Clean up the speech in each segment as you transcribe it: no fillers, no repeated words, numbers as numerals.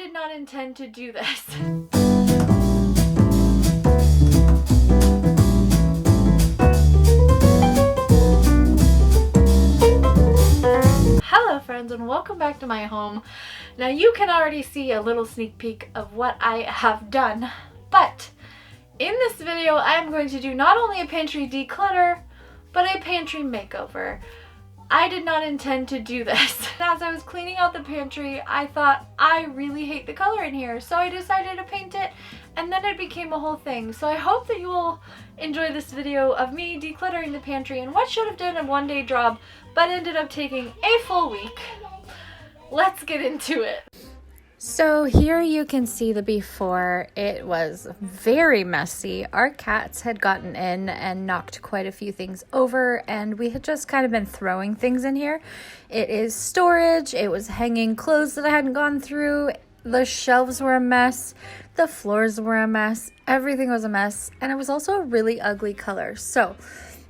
did not intend to do this. Hello friends, and welcome back to my home. Now you can already see a little sneak peek of what I have done, but in this video I am going to do not only a pantry declutter, but a pantry makeover. I did not intend to do this. As I was cleaning out the pantry, I thought I really hate the color in here, so I decided to paint it, and then it became a whole thing. So I hope that you will enjoy this video of me decluttering the pantry and what should have been a one-day job, but ended up taking a full week. Let's get into it. So here you can see the before. It was very messy. Our cats had gotten in and knocked quite a few things over, and we had just kind of been throwing things in here. It is storage. It was hanging clothes that I hadn't gone through. The shelves were a mess. The floors were a mess. Everything was a mess, and it was also a really ugly color. So,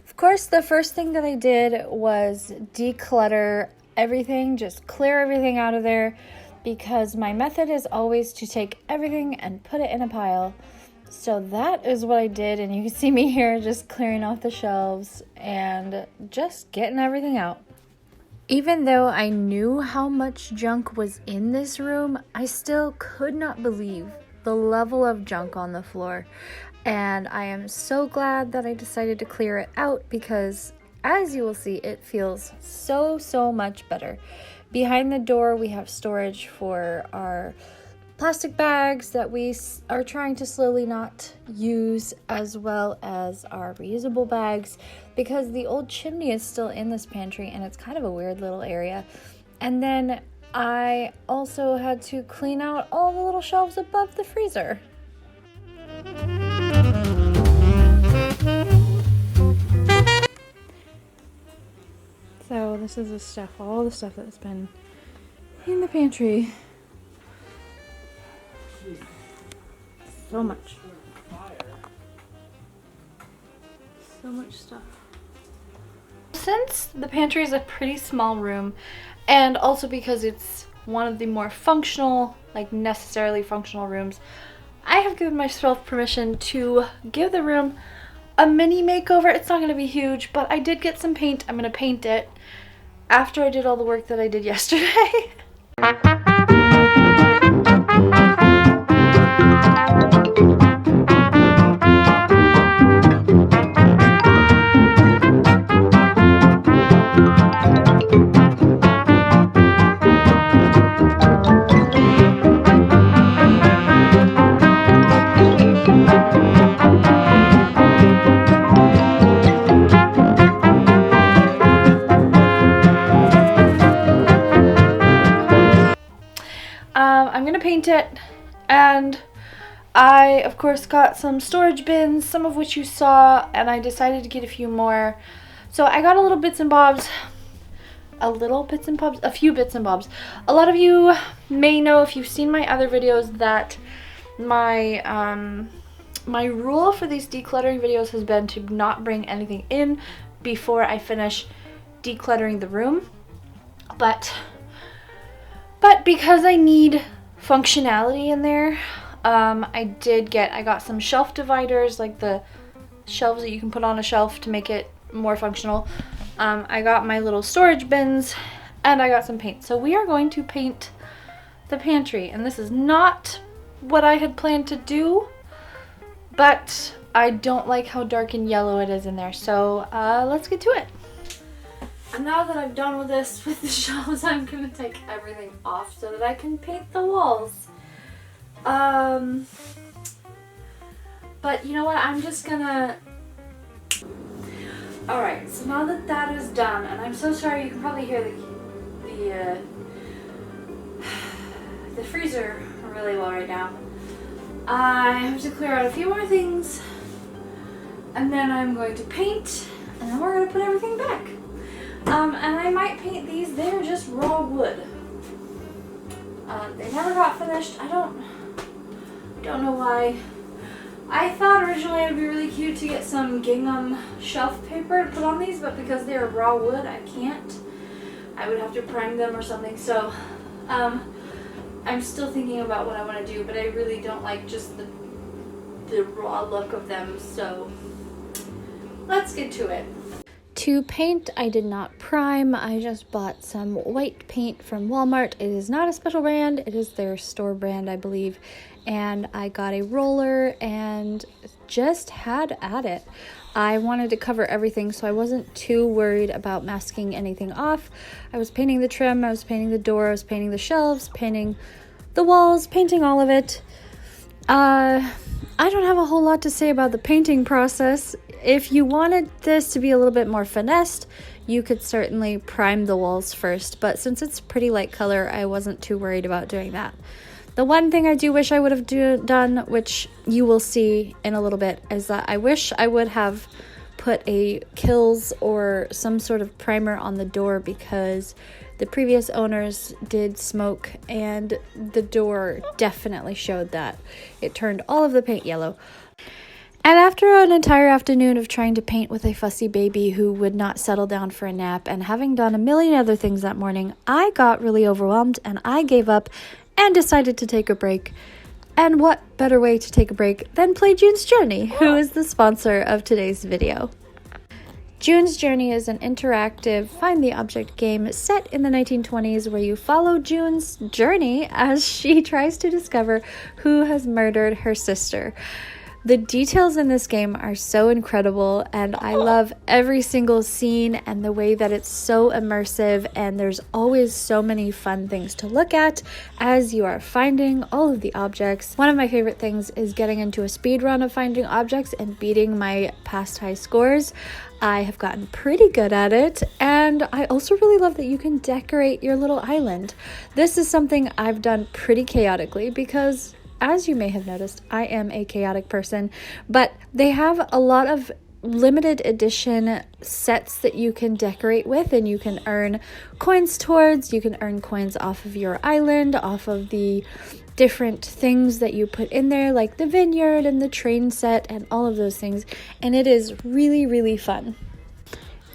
of course, the first thing that I did was declutter everything, just clear everything out of there, because my method is always to take everything and put it in a pile. So that is what I did, and you can see me here just clearing off the shelves and just getting everything out. Even though I knew how much junk was in this room, I still could not believe the level of junk on the floor. And I am so glad that I decided to clear it out, because as you will see, it feels so much better. Behind the door, we have storage for our plastic bags that we are trying to slowly not use, as well as our reusable bags, because the old chimney is still in this pantry and it's kind of a weird little area. And then I also had to clean out all the little shelves above the freezer. So this is the stuff, all the stuff that's been in the pantry. So much. So much stuff. Since the pantry is a pretty small room, and also because it's one of the more functional, like necessarily functional rooms, I have given myself permission to give the room a mini makeover. It's not going to be huge, but I did get some paint. I'm going to paint it after I did all the work that I did yesterday. I'm gonna paint it, and I of course got some storage bins, some of which you saw, and I decided to get a few more. So I got a few bits and bobs. A lot of you may know, if you've seen my other videos, that my my rule for these decluttering videos has been to not bring anything in before I finish decluttering the room. But because I need functionality in there, I got some shelf dividers, like the shelves that you can put on a shelf to make it more functional. I got my little storage bins, and I got some paint. So we are going to paint the pantry, and this is not what I had planned to do, but I don't like how dark and yellow it is in there. So let's get to it. And now that I'm done with this, with the shelves, I'm going to take everything off so that I can paint the walls. But you know what, I'm just gonna... Alright, so now that that is done, and I'm so sorry, you can probably hear the freezer really well right now. I have to clear out a few more things, and then I'm going to paint, and then we're going to put everything back. And I might paint these. They're just raw wood. They never got finished. I don't know why. I thought originally it would be really cute to get some gingham shelf paper to put on these, but because they're raw wood, I can't. I would have to prime them or something. So, I'm still thinking about what I want to do, but I really don't like just the raw look of them, so let's get to it. To paint, I did not prime. I just bought some white paint from Walmart. It is not a special brand. It is their store brand, I believe. And I got a roller and just had at it. I wanted to cover everything, so I wasn't too worried about masking anything off. I was painting the trim, I was painting the door, I was painting the shelves, painting the walls, painting all of it. I don't have a whole lot to say about the painting process. If you wanted this to be a little bit more finessed, you could certainly prime the walls first, but since it's pretty light color, I wasn't too worried about doing that. The one thing I do wish I would have done, which you will see in a little bit, is that I wish I would have put a Kills or some sort of primer on the door, because the previous owners did smoke and the door definitely showed that. It turned all of the paint yellow. And after an entire afternoon of trying to paint with a fussy baby who would not settle down for a nap, and having done a million other things that morning, I got really overwhelmed and I gave up and decided to take a break. And what better way to take a break than play June's Journey, who is the sponsor of today's video. June's Journey is an interactive find the object game set in the 1920s where you follow June's journey as she tries to discover who has murdered her sister. The details in this game are so incredible, and I love every single scene and the way that it's so immersive, and there's always so many fun things to look at as you are finding all of the objects. One of my favorite things is getting into a speed run of finding objects and beating my past high scores. I have gotten pretty good at it, and I also really love that you can decorate your little island. This is something I've done pretty chaotically because, as you may have noticed, I am a chaotic person, but they have a lot of limited edition sets that you can decorate with and you can earn coins towards. You can earn coins off of your island, off of the different things that you put in there, like the vineyard and the train set and all of those things, and it is really, really fun.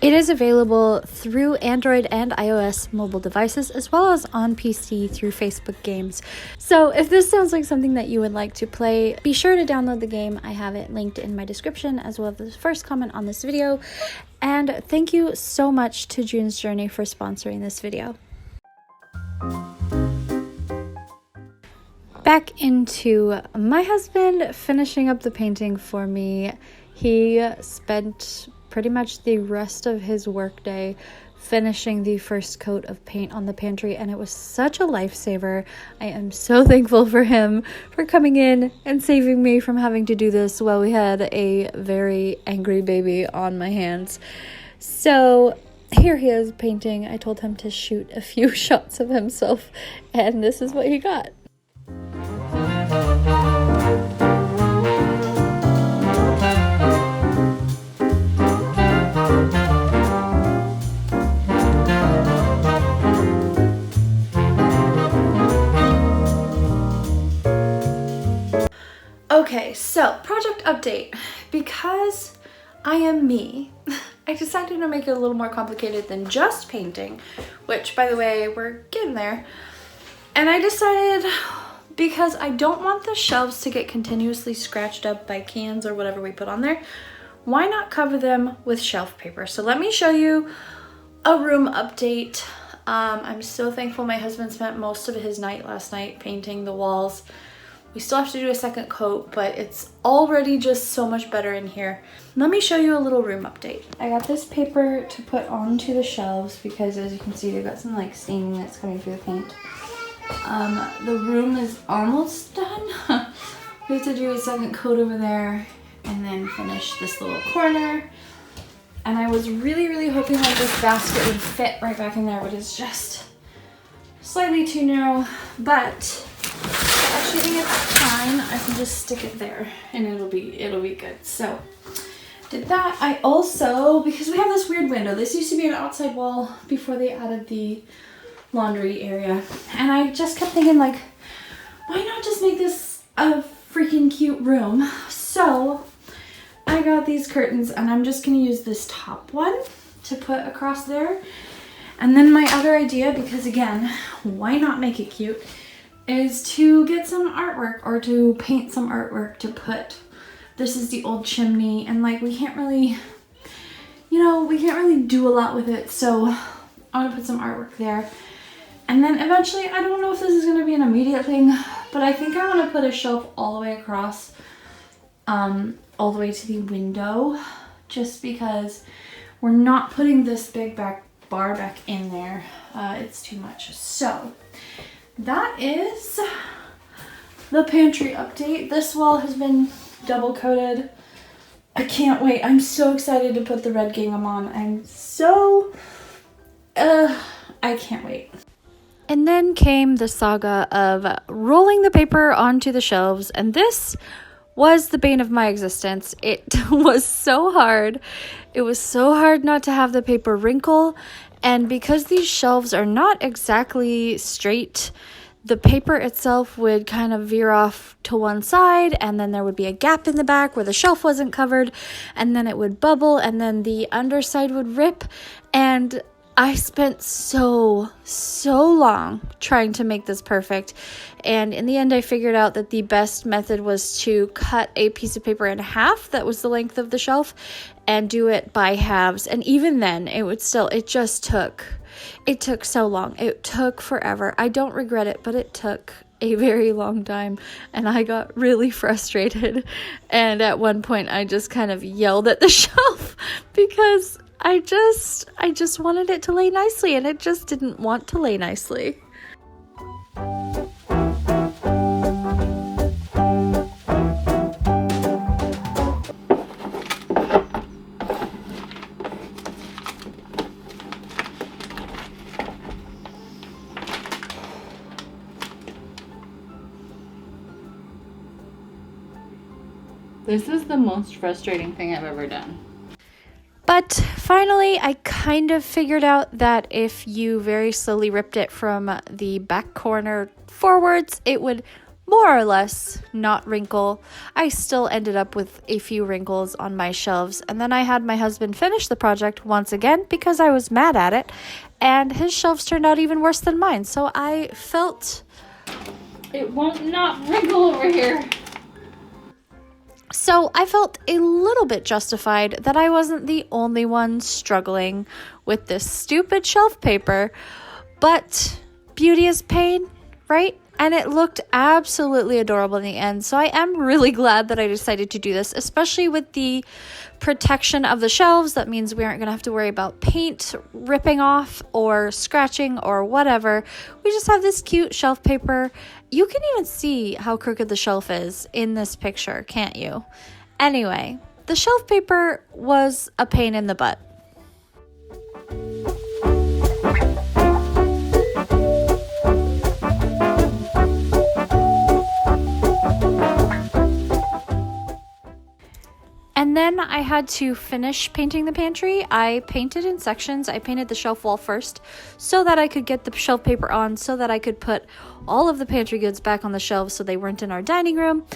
It is available through Android and iOS mobile devices, as well as on PC through Facebook Games. So if this sounds like something that you would like to play, be sure to download the game. I have it linked in my description, as well as the first comment on this video. And thank you so much to June's Journey for sponsoring this video. Back into my husband finishing up the painting for me. He spent pretty much the rest of his workday finishing the first coat of paint on the pantry, and it was such a lifesaver. I am so thankful for him for coming in and saving me from having to do this while we had a very angry baby on my hands. So here he is painting. I told him to shoot a few shots of himself, and this is what he got. Okay, so project update. Because I am me, I decided to make it a little more complicated than just painting, which, by the way, we're getting there. And I decided, because I don't want the shelves to get continuously scratched up by cans or whatever we put on there, why not cover them with shelf paper? So let me show you a room update. I'm so thankful my husband spent most of his night last night painting the walls. We still have to do a second coat, but it's already just so much better in here. Let me show you a little room update. I got this paper to put onto the shelves because, as you can see, they've got some like staining that's coming through the paint. The room is almost done. We have to do a second coat over there and then finish this little corner. And I was really, really hoping that this basket would fit right back in there, but it's just slightly too narrow. But I think it's fine. I can just stick it there and it'll be good. So did that. I also, because we have this weird window, this used to be an outside wall before they added the laundry area, and I just kept thinking, like, why not just make this a freaking cute room? So I got these curtains, and I'm just gonna use this top one to put across there. And then my other idea, because again, why not make it cute, is to get some artwork or to paint some artwork to put. This is the old chimney, and like we can't really, we can't really do a lot with it, so I want to put some artwork there. And then eventually, I don't know if this is going to be an immediate thing, but I think I want to put a shelf all the way across, all the way to the window, just because we're not putting this big bar back in there. It's too much. So that is the pantry update. This wall has been double coated. I can't wait. I'm so excited to put the red gingham on. I can't wait. And then came the saga of rolling the paper onto the shelves, and this was the bane of my existence. It was so hard. It was so hard not to have the paper wrinkle, and because these shelves are not exactly straight, the paper itself would kind of veer off to one side, and then there would be a gap in the back where the shelf wasn't covered, and then it would bubble, and then the underside would rip, and I spent so long trying to make this perfect, and in the end I figured out that the best method was to cut a piece of paper in half that was the length of the shelf and do it by halves. And even then it took so long. It took forever. I don't regret it, but it took a very long time, and I got really frustrated, and at one point I just kind of yelled at the shelf because I just wanted it to lay nicely, and it just didn't want to lay nicely. This is the most frustrating thing I've ever done. But finally, I kind of figured out that if you very slowly ripped it from the back corner forwards, it would more or less not wrinkle. I still ended up with a few wrinkles on my shelves, and then I had my husband finish the project once again because I was mad at it, and his shelves turned out even worse than mine, so I felt it won't not wrinkle over here. So I felt a little bit justified that I wasn't the only one struggling with this stupid shelf paper, but beauty is pain, right? And it looked absolutely adorable in the end. So I am really glad that I decided to do this, especially with the protection of the shelves. That means we aren't going to have to worry about paint ripping off or scratching or whatever. We just have this cute shelf paper. You can even see how crooked the shelf is in this picture, can't you? Anyway, the shelf paper was a pain in the butt. And then I had to finish painting the pantry. I painted in sections. I painted the shelf wall first so that I could get the shelf paper on, so that I could put all of the pantry goods back on the shelves so they weren't in our dining room.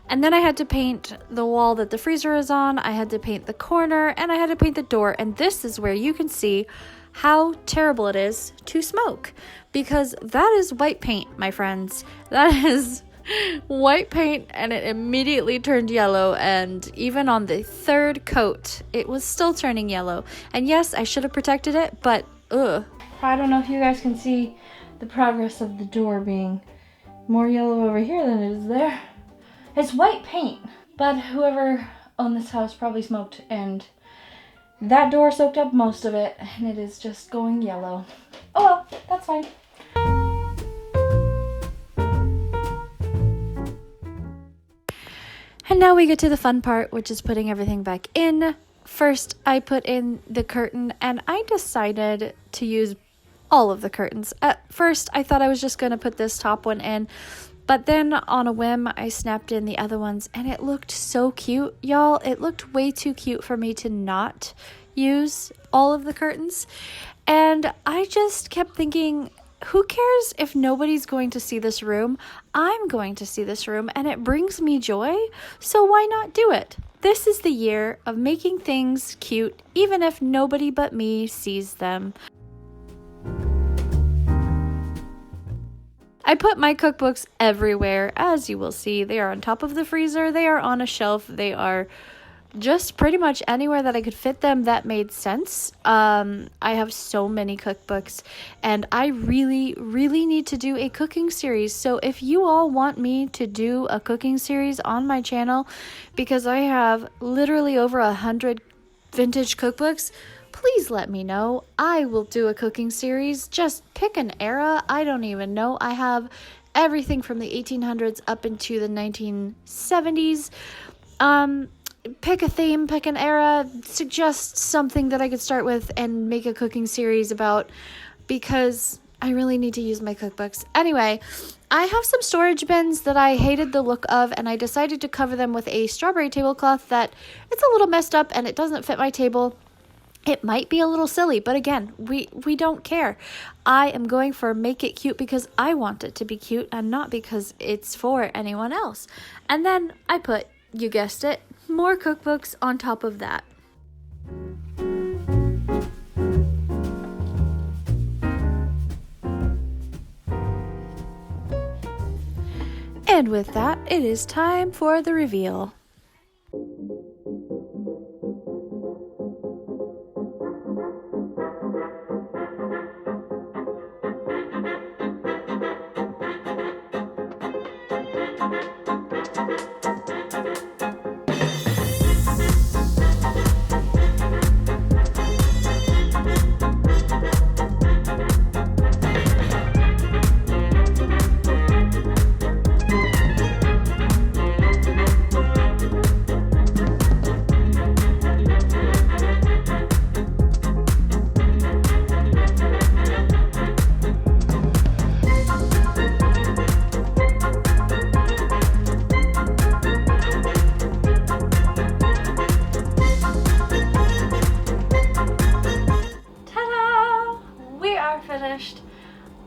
And then I had to paint the wall that the freezer is on. I had to paint the corner, and I had to paint the door. And this is where you can see how terrible it is to smoke, because that is white paint, my friends. That is white paint, and it immediately turned yellow, and even on the third coat it was still turning yellow. And yes, I should have protected it, but I don't know if you guys can see the progress of the door being more yellow over here than it is there. It's white paint, but whoever owned this house probably smoked, and that door soaked up most of it, and it is just going yellow. Oh well, that's fine. And now we get to the fun part, which is putting everything back in. First, I put in the curtain, and I decided to use all of the curtains. At first, I thought I was just going to put this top one in, but then on a whim, I snapped in the other ones, and it looked so cute, y'all. It looked way too cute for me to not use all of the curtains. And I just kept thinking, who cares if nobody's going to see this room? I'm going to see this room, and it brings me joy, so why not do it? This is the year of making things cute, even if nobody but me sees them. I put my cookbooks everywhere, as you will see. They are on top of the freezer, they are on a shelf, they are just pretty much anywhere that I could fit them that made sense. I have so many cookbooks, and I really need to do a cooking series. So if you all want me to do a cooking series on my channel, because I have literally over 100 vintage cookbooks, please let me know. I will do a cooking series. Just pick an era. I don't even know. I have everything from the 1800s up into the 1970s. Pick a theme, pick an era, suggest something that I could start with and make a cooking series about, because I really need to use my cookbooks. Anyway, I have some storage bins that I hated the look of, and I decided to cover them with a strawberry tablecloth that it's a little messed up and it doesn't fit my table. It might be a little silly, but again, we don't care. I am going for make it cute because I want it to be cute and not because it's for anyone else. And then I put, you guessed it, more cookbooks on top of that. And with that, it is time for the reveal.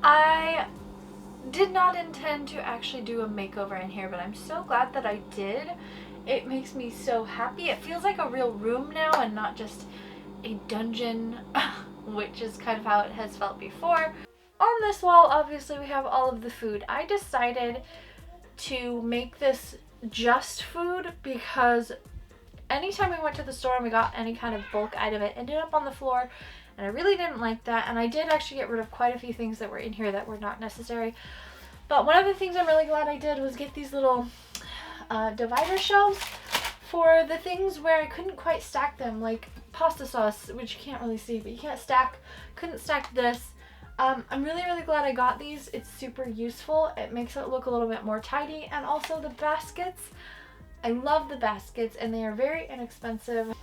I did not intend to actually do a makeover in here, but I'm so glad that I did. It makes me so happy. It feels like a real room now and not just a dungeon, which is kind of how it has felt before. On this wall, obviously, we have all of the food. I decided to make this just food because anytime we went to the store and we got any kind of bulk item, it ended up on the floor. And I really didn't like that, and I did actually get rid of quite a few things that were in here that were not necessary. But one of the things I'm really glad I did was get these little divider shelves for the things where I couldn't quite stack them, like pasta sauce, which you can't really see, but you couldn't stack this. I'm really glad I got these. It's super useful. It makes it look a little bit more tidy, and also the baskets. I love the baskets, and they are very inexpensive.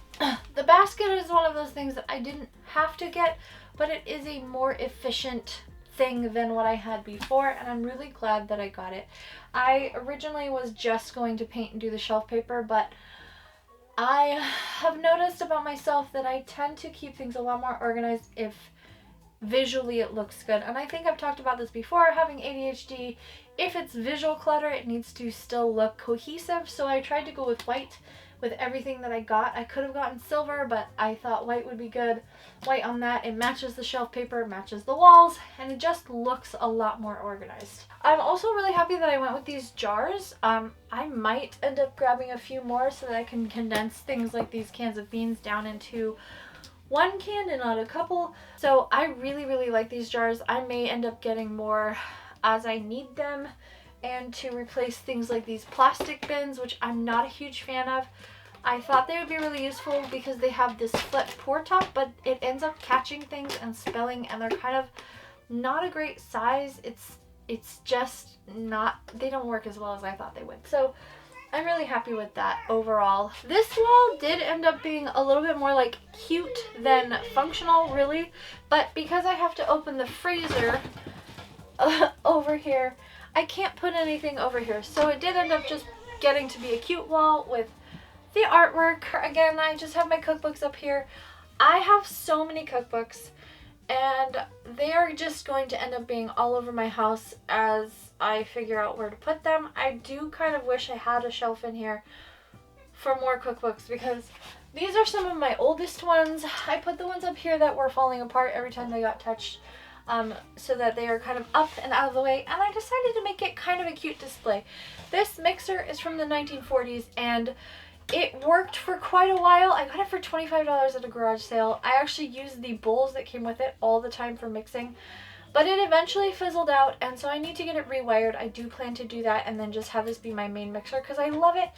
The basket is one of those things that I didn't have to get, but it is a more efficient thing than what I had before, and I'm really glad that I got it. I originally was just going to paint and do the shelf paper, but I have noticed about myself that I tend to keep things a lot more organized if visually it looks good. And I think I've talked about this before, having ADHD, if it's visual clutter, it needs to still look cohesive. So I tried to go with white with everything that I got. I could have gotten silver, but I thought white would be good. White on that, it matches the shelf paper, matches the walls, and it just looks a lot more organized. I'm also really happy that I went with these jars. I might end up grabbing a few more so that I can condense things like these cans of beans down into one can and not a couple. So I really like these jars. I may end up getting more as I need them, and to replace things like these plastic bins, which I'm not a huge fan of. I thought they would be really useful because they have this flip pour top, but it ends up catching things and spilling, and they're kind of not a great size. It's just not, they don't work as well as I thought they would. So I'm really happy with that overall. This wall did end up being a little bit more like cute than functional, really, but because I have to open the freezer over here, I can't put anything over here. So it did end up just getting to be a cute wall with the artwork. Again, I just have my cookbooks up here. I have so many cookbooks, and they are just going to end up being all over my house as I figure out where to put them. I do kind of wish I had a shelf in here for more cookbooks because these are some of my oldest ones. I put the ones up here that were falling apart every time they got touched. so that they are kind of up and out of the way, and I decided to make it kind of a cute display. This mixer is from the 1940s and it worked for quite a while. I got it for $25 at a garage sale. I actually used the bowls that came with it all the time for mixing, but it eventually fizzled out, and so I need to get it rewired. I do plan to do that and then just have this be my main mixer because I love it.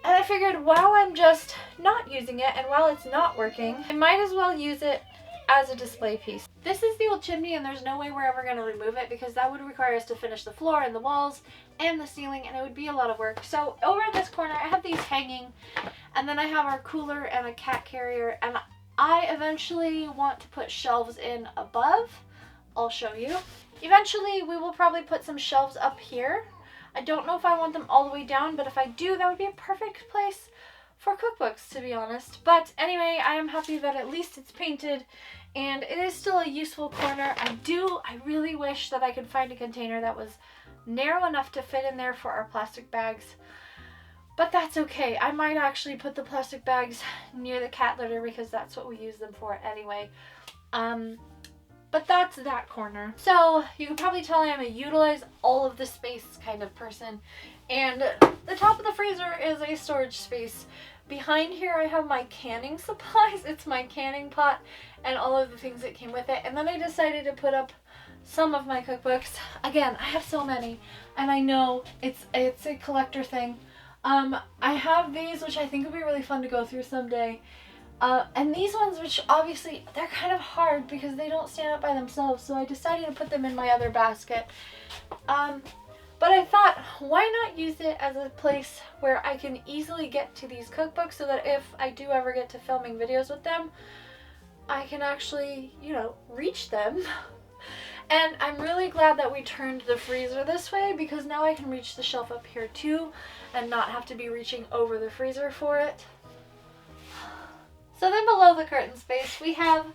And I figured while I'm just not using it and while it's not working, I might as well use it as a display piece. This is the old chimney and there's no way we're ever going to remove it because that would require us to finish the floor and the walls and the ceiling, and it would be a lot of work. So over in this corner I have these hanging, and then I have our cooler and a cat carrier, and I eventually want to put shelves in above. I'll show you. Eventually we will probably put some shelves up here. I don't know if I want them all the way down, but if I do, that would be a perfect place for cookbooks, to be honest. But anyway, I am happy that at least it's painted and it is still a useful corner. I really wish that I could find a container that was narrow enough to fit in there for our plastic bags, but that's okay. I might actually put the plastic bags near the cat litter because that's what we use them for anyway. But that's that corner. So you can probably tell I am a utilize all of the space kind of person. And the top of the freezer is a storage space. Behind here I have my canning supplies. It's my canning pot and all of the things that came with it. And then I decided to put up some of my cookbooks. Again, I have so many, and I know it's a collector thing. I have these, which I think would be really fun to go through someday. And these ones, which obviously they're kind of hard because they don't stand up by themselves, so I decided to put them in my other basket. But I thought, why not use it as a place where I can easily get to these cookbooks so that if I do ever get to filming videos with them, I can actually, you know, reach them. And I'm really glad that we turned the freezer this way because now I can reach the shelf up here too and not have to be reaching over the freezer for it. So then below the curtain space, we have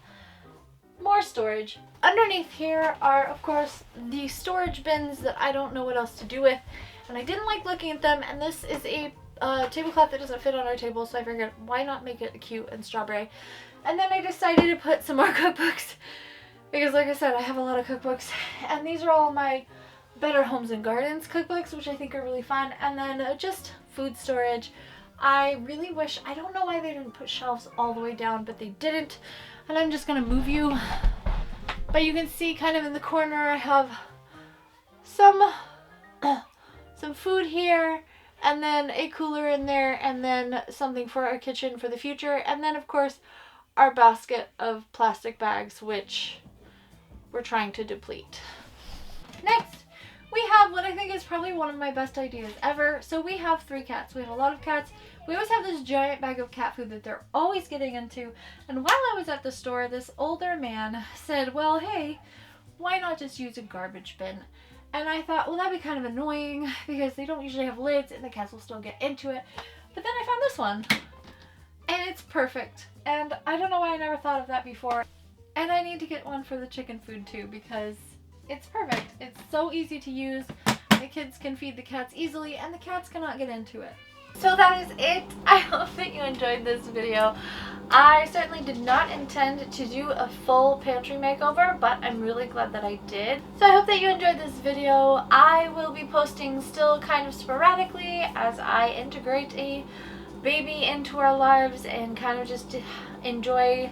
more storage. Underneath here are, of course, the storage bins that I don't know what else to do with, and I didn't like looking at them, and this is a tablecloth that doesn't fit on our table, so I figured why not make it cute and strawberry. And then I decided to put some more cookbooks because, like I said, I have a lot of cookbooks, and these are all my Better Homes and Gardens cookbooks, which I think are really fun, and then just food storage. I really wish, I don't know why they didn't put shelves all the way down, but they didn't, and I'm just gonna move you. But you can see kind of in the corner I have some food here, and then a cooler in there, and then something for our kitchen for the future, and then of course our basket of plastic bags, which we're trying to deplete. Next, we have what I think is probably one of my best ideas ever. So we have 3 cats. We have a lot of cats. We always have this giant bag of cat food that they're always getting into. And while I was at the store, this older man said, well, hey, why not just use a garbage bin? And I thought, well, that'd be kind of annoying because they don't usually have lids and the cats will still get into it. But then I found this one and it's perfect. And I don't know why I never thought of that before. And I need to get one for the chicken food too because it's perfect. It's so easy to use. The kids can feed the cats easily and the cats cannot get into it. So that is it. I hope that you enjoyed this video. I certainly did not intend to do a full pantry makeover, but I'm really glad that I did. So I hope that you enjoyed this video. I will be posting still kind of sporadically as I integrate a baby into our lives and kind of just enjoy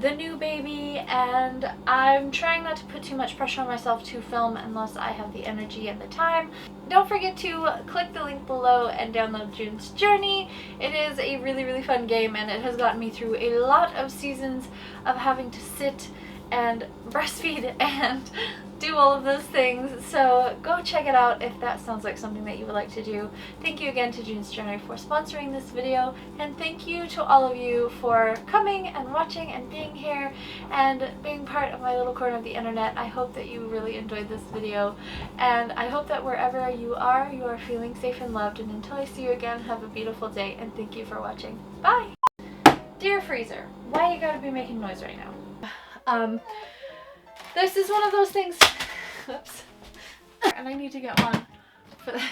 the new baby, and I'm trying not to put too much pressure on myself to film unless I have the energy and the time. Don't forget to click the link below and download June's Journey. It is a really fun game, and it has gotten me through a lot of seasons of having to sit and breastfeed and do all of those things. So go check it out if that sounds like something that you would like to do. Thank you again to June's Journey for sponsoring this video, and thank you to all of you for coming and watching and being here and being part of my little corner of the internet. I hope that you really enjoyed this video, and I hope that wherever you are feeling safe and loved, and until I see you again, have a beautiful day, and thank you for watching. Bye! Dear freezer, why you gotta be making noise right now? This is one of those things, oops, and I need to get one for that.